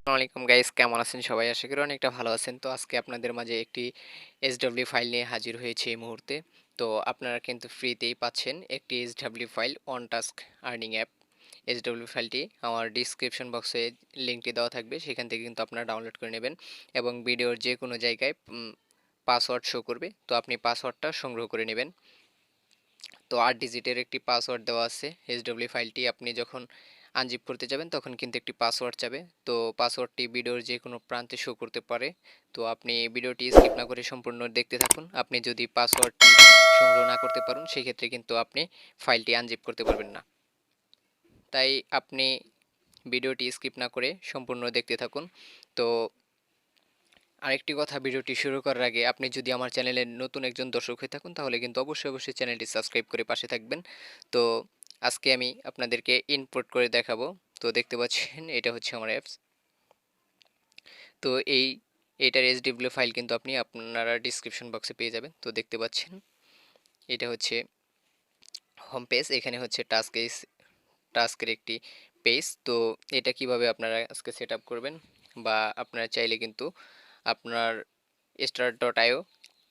আসসালামাইকুম গাইস, কেমন আছেন সবাই? আশা করি অনেকটা ভালো আছেন। তো আজকে আপনাদের মাঝে একটি SWB ফাইল নিয়ে হাজির হয়েছি এই মুহূর্তে। তো আপনারা কিন্তু ফ্রিতেই পাচ্ছেন একটি SWB file on task earning app. SWB ফাইলটি আমার ডিসক্রিপশন বক্সে লিঙ্কটি দেওয়া থাকবে, সেখান থেকে কিন্তু আপনারা ডাউনলোড করে নেবেন এবং ভিডিওর যে কোনো জায়গায় পাসওয়ার্ড শো করবে, তো আপনি পাসওয়ার্ডটা সংগ্রহ করে নেবেন। তো 8 ডিজিটের একটি পাসওয়ার্ড দেওয়া আছে। SWB ফাইলটি আপনি যখন আনজিপ করতে যাবেন তখন কিন্তু একটি পাসওয়ার্ড চাবে। তো পাসওয়ার্ডটি ভিডিওর যে কোনো প্রান্তে শো করতে পারে। তো আপনি ভিডিওটি স্কিপ না করে সম্পূর্ণ দেখতে থাকুন। আপনি যদি পাসওয়ার্ডটি সংগ্রহ না করতে পারেন সেক্ষেত্রে কিন্তু আপনি ফাইলটি আনজিপ করতে পারবেন না। তাই আপনি ভিডিওটি স্কিপ না করে সম্পূর্ণ দেখতে থাকুন। তো আরেকটি কথা, ভিডিওটি শুরু করার আগে আপনি যদি আমার চ্যানেলের নতুন একজন দর্শক হয়ে থাকুন তাহলে কিন্তু অবশ্যই চ্যানেলটি সাবস্ক্রাইব করে পাশে থাকবেন। তো আজকে আমি আপনাদেরকে ইনপুট করে দেখাবো। তো দেখতে পাচ্ছেন এটা হচ্ছে আমার অ্যাপস। তো এইটার SWB ফাইল কিন্তু আপনারা ডিসক্রিপশন বক্সে পেয়ে যাবেন। তো দেখতে পাচ্ছেন এটা হচ্ছে হোম পেজ, এখানে হচ্ছে টাস্কের একটি পেজ। তো এটা কিভাবে আপনারা আজকে সেট আপ করবেন, বা আপনারা চাইলে কিন্তু আপনার start.io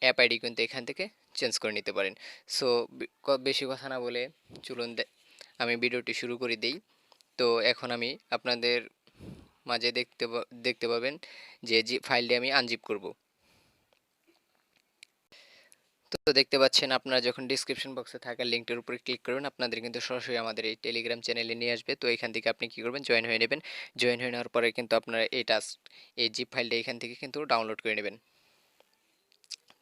অ্যাপ আইডি কিন্তু এখান থেকে চেঞ্জ করে নিতে পারেন। সো বেশি কথা না বলে চলুন আমি ভিডিওটি শুরু করে দেই। তো এখন আমি আপনাদের মাঝে দেখতে পাবেন যে ফাইলটি আমি আনজিপ করব। তো দেখতে পাচ্ছেন, আপনারা যখন ডিসক্রিপশন বক্সে থাকা লিঙ্কটার উপরে ক্লিক করবেন আপনাদের কিন্তু সরাসরি আমাদের এই টেলিগ্রাম চ্যানেলে নিয়ে আসবে। তো এখান থেকে আপনি কি করবেন, জয়েন হয়ে নেবেন। জয়েন হয়ে নেওয়ার পরে কিন্তু আপনারা এই জিপ ফাইলটা এখান থেকে কিন্তু ডাউনলোড করে নেবেন।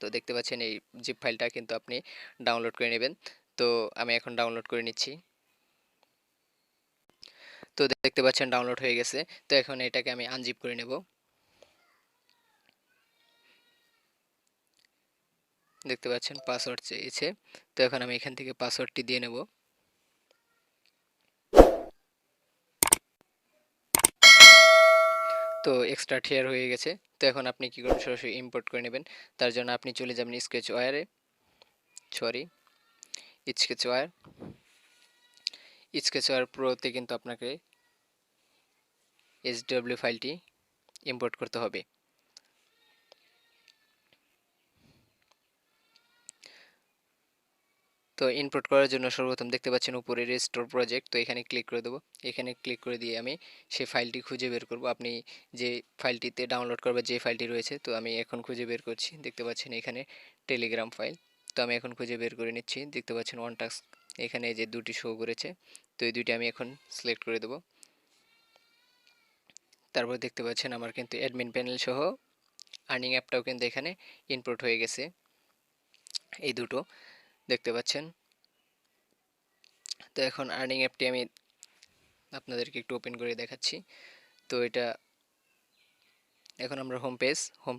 তো দেখতে পাচ্ছেন এই জিপ ফাইলটা কিন্তু আপনি ডাউনলোড করে নেবেন। তো আমি এখন ডাউনলোড করে নিচ্ছি। তো দেখতে পাচ্ছেন ডাউনলোড হয়ে গেছে। তো এখন এটাকে আমি আনজিপ করে নেব। দেখতে পাচ্ছেন পাসওয়ার্ড চেয়েছে। তো এখন আমি এখান থেকে পাসওয়ার্ডটি দিয়ে নেব। তো এক্সট্রা শেয়ার হয়ে গেছে। তো এখন আপনি কি করবেন, সরাসরি ইম্পোর্ট করে নেবেন। তার জন্য আপনি চলে যাবেন স্কেচওয়্যার প্রোতে কিন্তু আপনাকে SWB ফাইলটি ইম্পোর্ট করতে হবে। তো ইম্পোর্ট করার জন্য সর্বপ্রথম দেখতে পাচ্ছেন উপরে রেস্টোর প্রজেক্ট, তো এখানে ক্লিক করে দেবো। এখানে ক্লিক করে দিয়ে আমি সেই ফাইলটি খুঁজে বের করব। আপনি যে ফাইলটিতে ডাউনলোড করবে যে ফাইলটি রয়েছে, তো আমি এখন খুঁজে বের করছি। দেখতে পাচ্ছেন এখানে টেলিগ্রাম ফাইল। তো আমি এখন খুঁজে বের করে নিচ্ছি। দেখতে পাচ্ছেন ওয়ান টাস্ক এখানে যে দুটি শো করেছে, তো এই দুটি আমি এখন সিলেক্ট করে দেবো। তারপর দেখতে পাচ্ছেন আমার কিন্তু অ্যাডমিন প্যানেল সহ আর্নিং অ্যাপটাও কিন্তু এখানে ইনপুট হয়ে গেছে। এই দুটো দেখতে পাচ্ছেন। তো এখন আর্নিং অ্যাপটি আমি আপনাদেরকে একটু ওপেন করে দেখাচ্ছি। তো এটা এখন আমরা হোম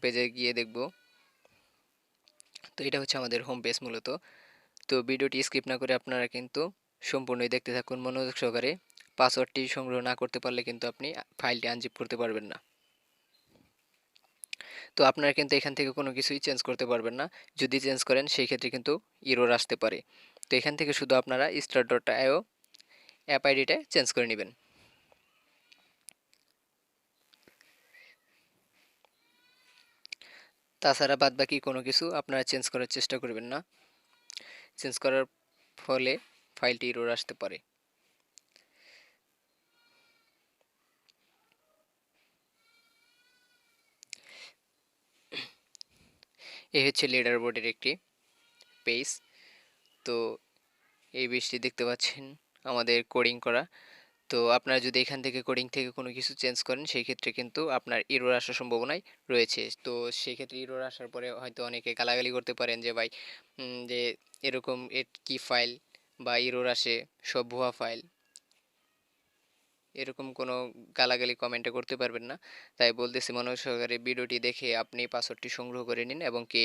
পেজে গিয়ে দেখব। তো এটা হচ্ছে আমাদের হোম পেজ মূলত। তো ভিডিওটি স্কিপ না করে আপনারা কিন্তু সম্পূর্ণই দেখতে থাকুন মনোযোগ সহকারে। পাসওয়ার্ডটি সংগ্রহ না করতে পারলে কিন্তু আপনি ফাইলটি আনজিপ করতে পারবেন না। তো আপনারা কিন্তু এখান থেকে কোনো কিছুই চেঞ্জ করতে পারবেন না। যদি চেঞ্জ করেন সেই ক্ষেত্রে কিন্তু ইরর আসতে পারে। তো এখান থেকে শুধু আপনারা start.io অ্যাপ আইডিটা চেঞ্জ করে নেবেন। তাছাড়া বাদবাকি কোনো কিছু আপনারা চেঞ্জ করার চেষ্টা করবেন না। চেঞ্জ করার ফলে ফাইলটি ইরর আসতে পারে। এই হচ্ছে লিডার বোর্ডের একটি পেজ। তো এই পেজটি দেখতে পাচ্ছেন আমাদের কোডিং করা। তো আপনারা যদি এখান থেকে কোডিং থেকে কোনো কিছু চেঞ্জ করেন সেই ক্ষেত্রে কিন্তু আপনার ইরর আসার সম্ভাবনাই রয়েছে। তো সেই ক্ষেত্রে ইরর আসার পরে হয়তো অনেকে গালাগালি করতে পারেন যে ভাই যে এরকম কি ফাইল বা ইরর আসে, সব ভুয়া ফাইল, এরকম কোনো গালাগালি কমেন্টে করতে পারবেন না। তাই বলতেছি মনোযোগ সহকারে ভিডিওটি দেখে আপনি পাসওয়ার্ডটি সংগ্রহ করে নিন এবং কি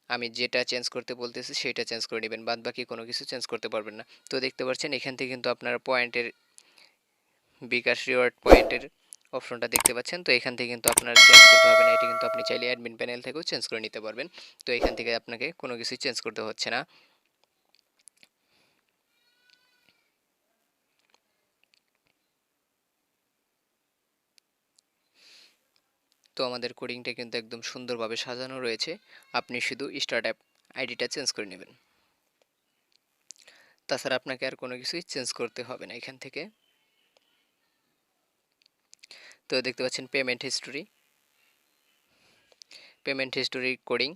আমি যেটা চেঞ্জ করতে বলতেছি সেটা চেঞ্জ করে নেবেন। বাদ বাকি কোনো কিছু চেঞ্জ করতে পারবেন না। তো দেখতে পাচ্ছেন এখান থেকে কিন্তু আপনার পয়েন্টের বিকাশ রিওয়ার্ড পয়েন্টের অপশনটা দেখতে পাচ্ছেন। তো এখান থেকে কিন্তু আপনার চেঞ্জ করতে হবে না। এটা কিন্তু আপনি চাইলে অ্যাডমিন প্যানেল থেকেও চেঞ্জ করে নিতে পারবেন। তো এখান থেকে আপনাকে কোনো কিছুই চেঞ্জ করতে হচ্ছে না। তো আমাদের কোডিংটা কিন্তু একদম সুন্দরভাবে সাজানো রয়েছে, আপনি শুধু স্টার্ট অ্যাপ আইডিটা চেঞ্জ করে নেবেন। তাছাড়া আপনাকে আর কোনো কিছুই চেঞ্জ করতে হবে না এখান থেকে। তো দেখতে পাচ্ছেন পেমেন্ট হিস্টোরি কোডিং।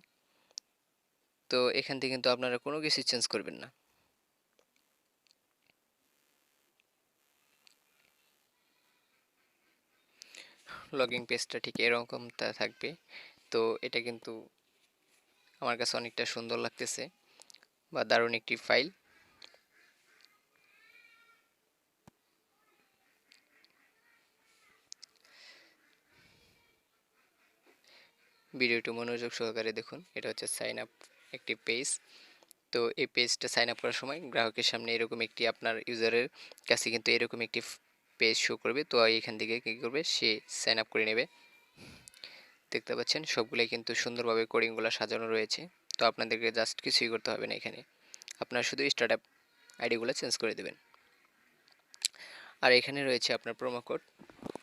তো এখান থেকে কিন্তু আপনারা কোনো কিছু চেঞ্জ করবেন না। লগইন পেজটা ঠিক এরকমটা থাকবে। তো এটা কিন্তু আমার কাছে অনেকটা সুন্দর লাগতেছে বা দারুণ একটি ফাইল। ভিডিওটি মনোযোগ সহকারে দেখুন। এটা হচ্ছে সাইন আপ একটি পেজ। তো এই পেজটা সাইন আপ করার সময় গ্রাহকের সামনে এরকম একটি, আপনার ইউজারের কাছে কিন্তু এরকম একটি পেজ শো করবে। তো এখান থেকে কী করবে, সে সাইন আপ করে নেবে। দেখতে পাচ্ছেন সবগুলোই কিন্তু সুন্দরভাবে কোডিংগুলো সাজানো রয়েছে। তো আপনাদেরকে জাস্ট কিছুই করতে হবে না, এখানে আপনার শুধু স্টার্ট আপ আইডিগুলো চেঞ্জ করে দেবেন। আর এখানে রয়েছে আপনার প্রোমো কোড।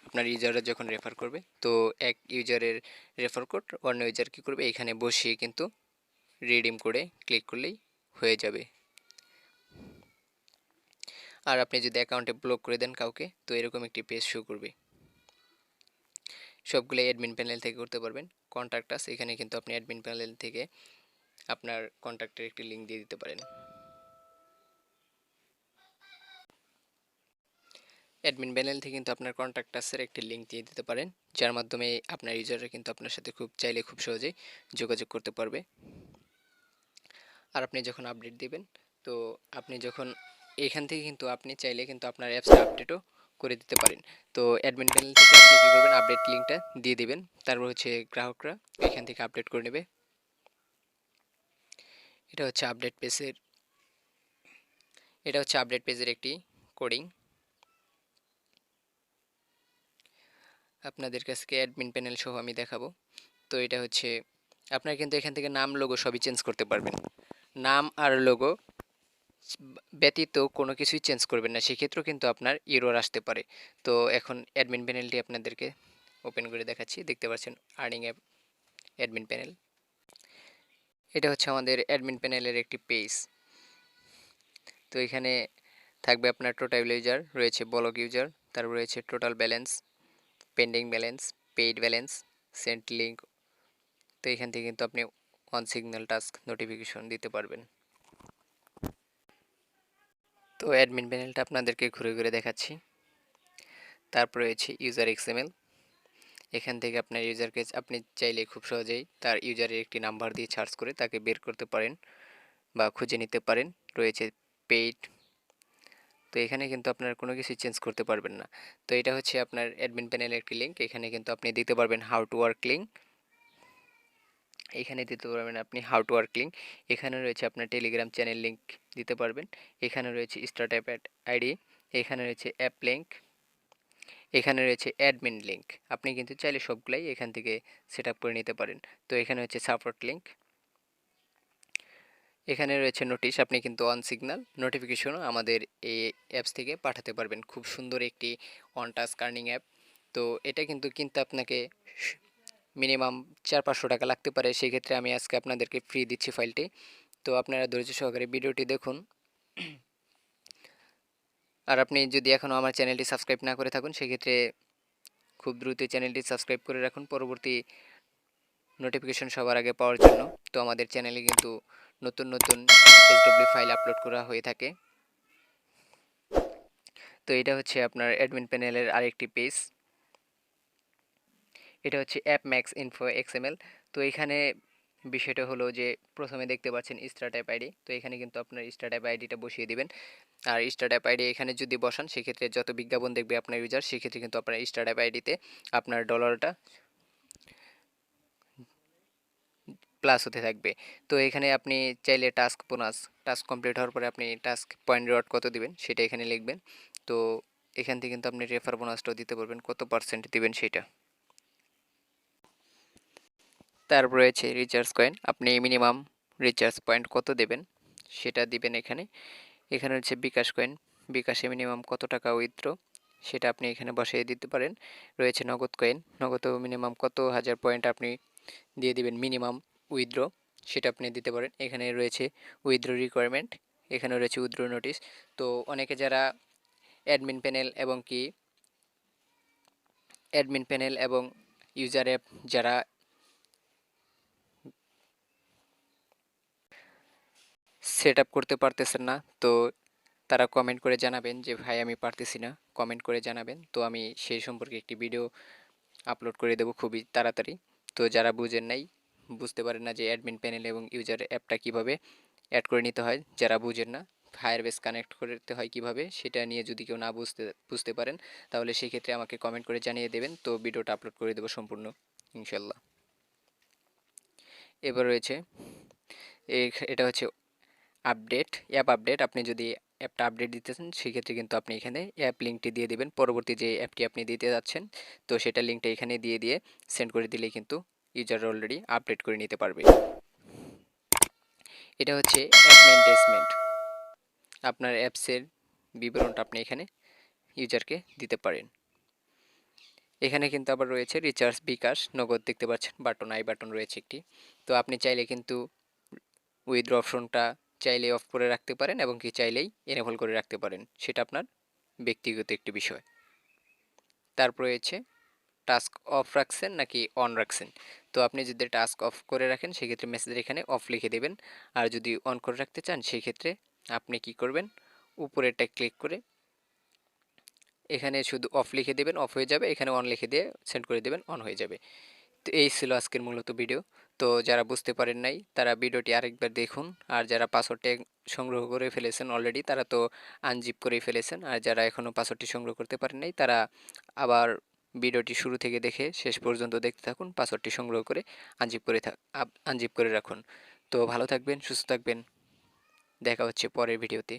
আপনার ইউজাররা যখন রেফার করবে, তো এক ইউজারের রেফার কোড অন্য ইউজার কী করবে, এখানে বসিয়ে কিন্তু রিডিম করে ক্লিক করলেই হয়ে যাবে। আর আপনি যদি অ্যাকাউন্টে ব্লক করে দেন কাউকে, তো এরকম একটি পেজ শো করবে। সবগুলো অ্যাডমিন প্যানেল থেকে করতে পারবেন। কন্ট্যাক্ট আস, এখানে কিন্তু আপনি অ্যাডমিন প্যানেল থেকে আপনার কন্ট্যাক্টের একটি লিঙ্ক দিয়ে দিতে পারেন। অ্যাডমিন প্যানেল থেকে কিন্তু আপনার কন্ট্যাক্ট আসের একটি লিঙ্ক দিয়ে দিতে পারেন, যার মাধ্যমে আপনার ইউজাররা কিন্তু আপনার সাথে খুব সহজেই যোগাযোগ করতে পারবে। আর আপনি যখন আপডেট দিবেন, তো আপনি যখন এখান থেকে কিন্তু আপনি চাইলে কিন্তু আপনার অ্যাপসটা আপডেটও করে দিতে পারেন। তো অ্যাডমিন প্যানেল থেকে আপনি কী করবেন, আপডেট লিঙ্কটা দিয়ে দিবেন। তারপর হচ্ছে গ্রাহকরা এখান থেকে আপডেট করে নেবে। এটা হচ্ছে আপডেট পেজের একটি কোডিং। আপনাদের কাছে অ্যাডমিন প্যানেল সহ আমি দেখাবো। তো এটা হচ্ছে আপনারা কিন্তু এখান থেকে নাম লোগো সবই চেঞ্জ করতে পারবেন। নাম আর লোগো ব্যতীত কোনো কিছুই চেঞ্জ করবেন না, সেক্ষেত্রেও কিন্তু আপনার এরর আসতে পারে। তো এখন অ্যাডমিন প্যানেলটি আপনাদেরকে ওপেন করে দেখাচ্ছি। দেখতে পাচ্ছেন আর্নিং অ্যাপ অ্যাডমিন প্যানেল। এটা হচ্ছে আমাদের অ্যাডমিন প্যানেলের একটি পেজ। তো এখানে থাকবে আপনার টোটাল ইউজার, রয়েছে ব্লক ইউজার, তারপর রয়েছে total balance, pending balance, paid balance, sent link. তো এখান থেকে কিন্তু আপনি অন সিগন্যাল টাস্ক নোটিফিকেশন দিতে পারবেন। তো অ্যাডমিন প্যানেলটা আপনাদেরকে ঘুরে ঘুরে দেখাচ্ছি। তারপর রয়েছে ইউজার এক্সএমএল। এখান থেকে আপনার ইউজারকে আপনি চাইলে খুব সহজেই তার ইউজারের একটি নাম্বার দিয়ে সার্চ করে তাকে বের করতে পারেন বা খুঁজে নিতে পারেন। রয়েছে পেইড। তো এখানে কিন্তু আপনার কোনো কিছু চেঞ্জ করতে পারবেন না। তো এটা হচ্ছে আপনার অ্যাডমিন প্যানেলের একটি লিঙ্ক। এখানে কিন্তু আপনি দিতে পারবেন হাউ টু ওয়ার্ক লিঙ্ক। এখানে দিতে পারবেন আপনি হাউ টু ওয়ার্ক লিঙ্ক। এখানে রয়েছে আপনার টেলিগ্রাম চ্যানেল লিঙ্ক দিতে পারবেন। এখানে রয়েছে স্টার্ট অ্যাপ আইডি। এখানে রয়েছে অ্যাপ লিঙ্ক। এখানে রয়েছে অ্যাডমিন লিঙ্ক। আপনি কিন্তু চাইলে সবগুলাই এখান থেকে সেট আপ করে নিতে পারেন। তো এখানে হচ্ছে সাপোর্ট লিঙ্ক। এখানে রয়েছে নোটিশ, আপনি কিন্তু অন সিগন্যাল নোটিফিকেশনও আমাদের এই অ্যাপস থেকে পাঠাতে পারবেন। খুব সুন্দর একটি অন টাস্ক আর্নিং অ্যাপ। তো এটা কিন্তু কিনতে আপনাকে মিনিমাম 400-500 টাকা লাগতে পারে। সেক্ষেত্রে আমি আজকে আপনাদেরকে ফ্রি দিচ্ছি ফাইলটি। তো আপনারা ধৈর্য সহকারে ভিডিওটি দেখুন। আর আপনি যদি এখনও আমার চ্যানেলটি সাবস্ক্রাইব না করে থাকুন, সেক্ষেত্রে খুব দ্রুত চ্যানেলটি সাবস্ক্রাইব করে রাখুন পরবর্তী নোটিফিকেশন সবার আগে পাওয়ার জন্য। তো আমাদের চ্যানেলে কিন্তু নতুন নতুন SWB ফাইল আপলোড করা হয়ে থাকে। তো এটা হচ্ছে আপনার অ্যাডমিন প্যানেলের আরেকটি পেজ। এটা হচ্ছে অ্যাপ ম্যাক্স ইনফো এক্সএমএল। তো এখানে বিষয়টা হলো যে প্রথমে দেখতে পাচ্ছেন স্টার্ট অ্যাপ আইডি। তো এখানে কিন্তু আপনার স্টার্ট অ্যাপ আইডিটা বসিয়ে দিবেন। আর স্টার্ট অ্যাপ আইডি এখানে যদি বসান, সেক্ষেত্রে যত বিজ্ঞাপন দেখবে আপনার ইউজার, সেক্ষেত্রে কিন্তু আপনার স্টার্ট অ্যাপ আইডিতে আপনার ডলারটা প্লাস হতে থাকবে। তো এখানে আপনি চাইলে টাস্ক কমপ্লিট হওয়ার পরে আপনি টাস্ক পয়েন্ট রিওয়ার্ড কত দিবেন সেটা এখানে লিখবেন। তো এখান থেকে কিন্তু আপনি রেফার বোনাসটাও দিতে পারবেন, কত পার্সেন্ট দিবেন সেটা। তারপর রয়েছে রিচার্জ কয়েন, আপনি মিনিমাম রিচার্জ পয়েন্ট কত দেবেন সেটা দিবেন এখানে। এখানে হচ্ছে বিকাশ কয়েন, বিকাশে মিনিমাম কত টাকা উইথড্র সেটা আপনি এখানে বসিয়ে দিতে পারেন। রয়েছে নগদ কয়েন, নগদ মিনিমাম কত হাজার পয়েন্ট আপনি দিয়ে দিবেন মিনিমাম উইথড্র, সেটা আপনি দিতে পারেন। এখানে রয়েছে উইথড্র রিকোয়ারমেন্ট, এখানে রয়েছে উইথড্র নোটিশ। তো অনেকে যারা অ্যাডমিন প্যানেল এবং কি অ্যাডমিন প্যানেল এবং ইউজার অ্যাপ যারা সেট আপ করতে পারতেছেন না, তো তারা কমেন্ট করে জানাবেন যে ভাই আমি পারতেছি না, কমেন্ট করে জানাবেন। তো আমি সেই সম্পর্কে একটি ভিডিও আপলোড করে দেবো খুবই তাড়াতাড়ি। তো যারা বুঝেন নাই, বুঝতে পারেন না যে অ্যাডমিন প্যানেল এবং ইউজার অ্যাপটা কিভাবে অ্যাড করে নিতে হয়, যারা বুঝেন না ফায়ারবেস কানেক্ট করতে হয় কিভাবে, সেটা নিয়ে যদি কেউ না বুঝতে পারেন, তাহলে সেই ক্ষেত্রে আমাকে কমেন্ট করে জানিয়ে দেবেন। তো ভিডিওটা আপলোড করে দেবো সম্পূর্ণ ইনশাল্লাহ। এবার রয়েছে এটা হচ্ছে আপডেট, অ্যাপ আপডেট। আপনি যদি অ্যাপটা আপডেট দিতে চান সেক্ষেত্রে কিন্তু আপনি এখানে অ্যাপ লিঙ্কটি দিয়ে দিবেন। পরবর্তী যে অ্যাপটি আপনি দিতে যাচ্ছেন, তো সেটা লিঙ্কটা এখানে দিয়ে সেন্ড করে দিলেই কিন্তু ইউজার অলরেডি আপডেট করে নিতে পারবে। এটা হচ্ছে অ্যাপ মেনটেন্যান্স, আপনার অ্যাপসের বিবরণটা আপনি এখানে ইউজারকে দিতে পারেন। এখানে কিন্তু আবার রয়েছে রিচার্জ, বিকাশ, নগদ দেখতে পাচ্ছেন, বাটন আই বাটন রয়েছে একটি। তো আপনি চাইলে কিন্তু উইথড্র অপশনটা চাইলে অফ করে রাখতে পারেন এবং কি চাইলেই এনেবল করে রাখতে পারেন, সেটা আপনার ব্যক্তিগত একটি বিষয়। তারপর রয়েছে টাস্ক অফ রাখছেন নাকি অন রাখছেন। তো আপনি যদি টাস্ক অফ করে রাখেন সেক্ষেত্রে মেসেজের এখানে অফ লিখে দেবেন, আর যদি অন করে রাখতে চান সেই ক্ষেত্রে আপনি কি করবেন, উপরেরটা ক্লিক করে এখানে শুধু অফ লিখে দেবেন, অফ হয়ে যাবে, এখানে অন লিখে দিয়ে সেন্ড করে দেবেন, অন হয়ে যাবে। তো এই ছিল আজকের মূলত ভিডিও। তো যারা বুঝতে পারেন নাই তারা ভিডিওটি আরেকবার দেখুন, আর যারা পাসওয়ার্ডটি সংগ্রহ করে ফেলেছেন অলরেডি তারা তো আনজিপ করেই ফেলেছেন, আর যারা এখনও পাসওয়ার্ডটি সংগ্রহ করতে পারেন নাই তারা আবার ভিডিওটি শুরু থেকে দেখে শেষ পর্যন্ত দেখতে থাকুন, পাসওয়ার্ডটি সংগ্রহ করে আনজিপ করে রাখুন। তো ভালো থাকবেন, সুস্থ থাকবেন, দেখা হচ্ছে পরের ভিডিওতে।